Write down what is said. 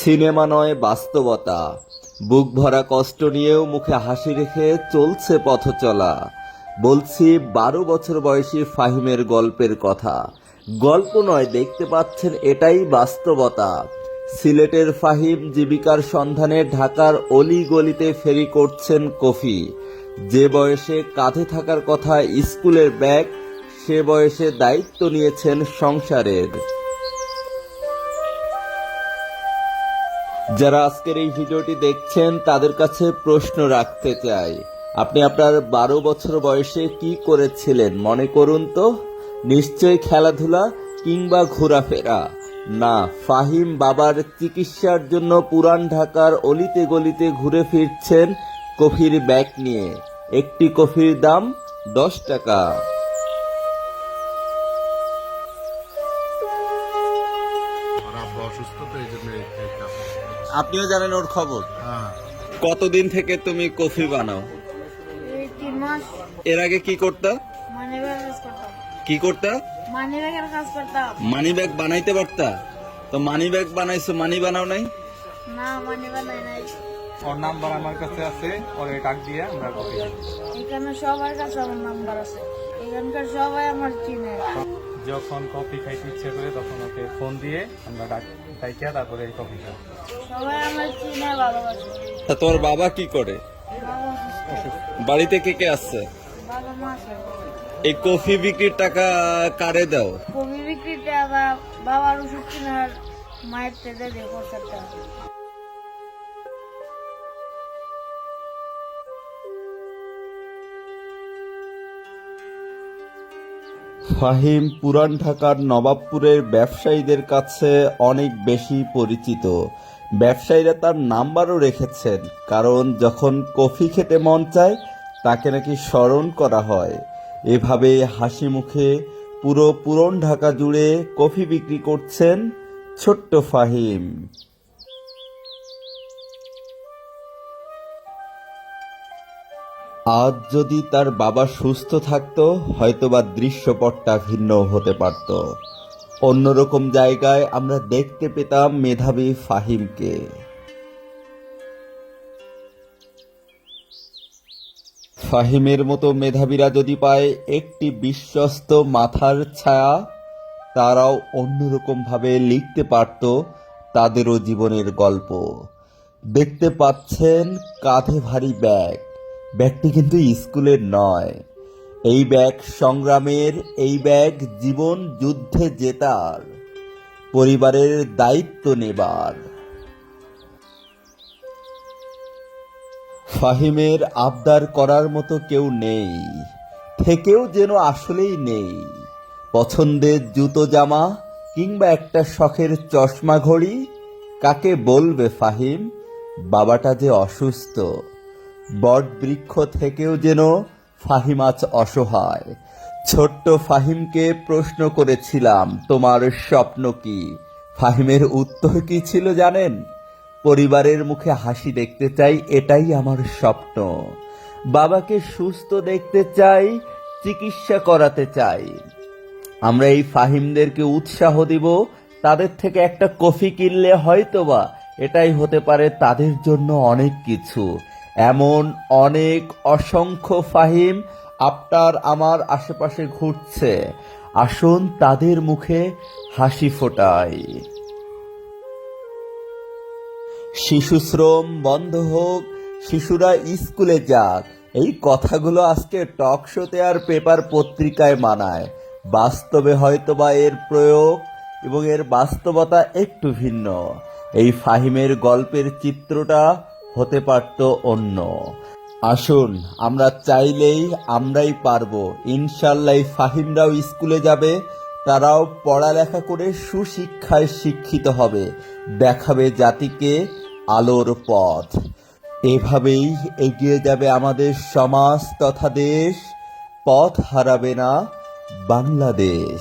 Cinema নয়, বাস্তবতা। বুক ভরা কষ্ট নিয়েও মুখে হাসি রেখে চলছে পথ চলা। বলছি 12 বছর বয়সী ফাহিমের গল্পের কথা। গল্প নয়, দেখতে পাচ্ছেন, এটাই বাস্তবতা। সিলেটের ফাহিম জীবিকার সন্ধানে ঢাকার অলি গলিতে ফেরি করছেন কফি। যে বয়সে কাঁধে থাকার কথা স্কুলের ব্যাগ, সে বয়সে দায়িত্ব নিয়েছেন সংসারের। যারা আজকের এই ভিডিওটি দেখছেন তাদের কাছে প্রশ্ন রাখতে চাই, আপনি আপনার 12 বছর বয়সে কি করেছিলেন মনে করুন তো? নিশ্চয়ই খেলাধুলা কিংবা ঘোরাফেরা। না, ফাহিম বাবার চিকিৎসার জন্য পুরান ঢাকার অলিতে গলিতে ঘুরে ফিরছেন কফির ব্যাগ নিয়ে। একটি কফির দাম 10 টাকা। আপনিও জানেন ওর খবর? কতদিন থেকে তুমি কফি বানাও? 3 মাস। এর আগে কি করতা? কি করতা? মানিব্যাগের কাজ করতাম। মানি ব্যাগ বানাইতে পারতা? তো মানি ব্যাগ বানাইছো, মানি বানাও নাই? না, মানি বানাই নাই। ওর নাম্বার আমার কাছে আছে, ওর ডাক দিয়ে আমরা কফি খাই। এখানে সবার কাছে আমার নাম্বার আছে, এখানকার সবাই আমার চিনে। যখন কফি খাইতে ইচ্ছে করে তখন ওকে ফোন দিয়ে আমরা ডাকিয়া তারপরে এই কফি খাই। সবাই আমার চিনে, ভালোবাসে। তা তোর বাবা কি করে? বাবা অসুস্থ। বাড়িতে কে কে আছে? বাবা মা আছে। এই কফি বিক্রির টাকা কারে দাও? কবি বিক্রিতে আবার বাবার ওষুধ কেনার মায়ের থেকে দিয়ে খরচাটা। ফাহিম পুরান ঢাকার নবাবপুরের ব্যবসায়ীদের কাছে অনেক বেশি পরিচিত। ব্যবসায়ীরা তার নাম্বারও রেখেছেন, কারণ যখন কফি খেতে মন চায় তাকে নাকি স্মরণ করা হয়। এভাবে হাসি মুখে পুরো পুরান ঢাকা জুড়ে কফি বিক্রি করছেন ছোট্ট ফাহিম। আজ যদি তার বাবা সুস্থ থাকতো, হয়তোবা দৃশ্যপটটা ভিন্ন হতে পারত। অন্যরকম জায়গায় আমরা দেখতে পেতাম মেধাবী ফাহিমকে। ফাহিমের মতো মেধাবীরা যদি পায় একটি বিশ্বস্ত মাথার ছায়া, তারাও অন্যরকম ভাবে লিখতে পারত তাদেরও জীবনের গল্প। দেখতে পাচ্ছেন কাঁধে ভারী ব্যাগ। ব্যাগটি কিন্তু স্কুলের নয়, এই ব্যাগ সংগ্রামের, এই ব্যাগ জীবন যুদ্ধে জেতার, পরিবারের দায়িত্ব নেবার। ফাহিমের আবদার করার মতো কেউ নেই, থেকেও যেন আসলেই নেই। পছন্দের জুতো জামা কিংবা একটা শখের চশমা ঘড়ি কাকে বলবে ফাহিম? বাবাটা যে অসুস্থ। বট বৃক্ষ থেকেও যেন ফাহিম আজ অসহায়। ছোট্ট ফাহিমকে প্রশ্ন করেছিলাম, তোমার স্বপ্ন কি? ফাহিমের উত্তর কি ছিল জানেন? পরিবারের মুখে হাসি দেখতে চাই, এটাই আমার স্বপ্ন। বাবাকে সুস্থ দেখতে চাই, চিকিৎসা করাতে চাই। আমরা এই ফাহিমদেরকে উৎসাহ দিব, তাদের থেকে একটা কফি কিনলে হয়তোবা এটাই হতে পারে তাদের জন্য অনেক কিছু। এমন অনেক অসংখ্য ফাহিম আপনার আমার আশেপাশে ঘুরছে। আসুন তাদের মুখে হাসি ফোটাই। শিশু শ্রম বন্ধ হোক, শিশুরা স্কুলে যাক, এই কথাগুলো আজকে টক শোতে আর পেপার পত্রিকায় মানায়। বাস্তবে হয়তোবা এর প্রয়োগ এবং এর বাস্তবতা একটু ভিন্ন। এই ফাহিমের গল্পের চিত্রটা হতে পারত অন্য। আসুন, আমরা চাইলেই আমরাই পারবো। ইনশাল্লাহ ফাহিমরাও স্কুলে যাবে, তারাও পড়ালেখা করে সুশিক্ষায় শিক্ষিত হবে, দেখাবে জাতিকে আলোর পথ। এভাবেই এগিয়ে যাবে আমাদের সমাজ তথা দেশ, পথ হারাবে না বাংলাদেশ।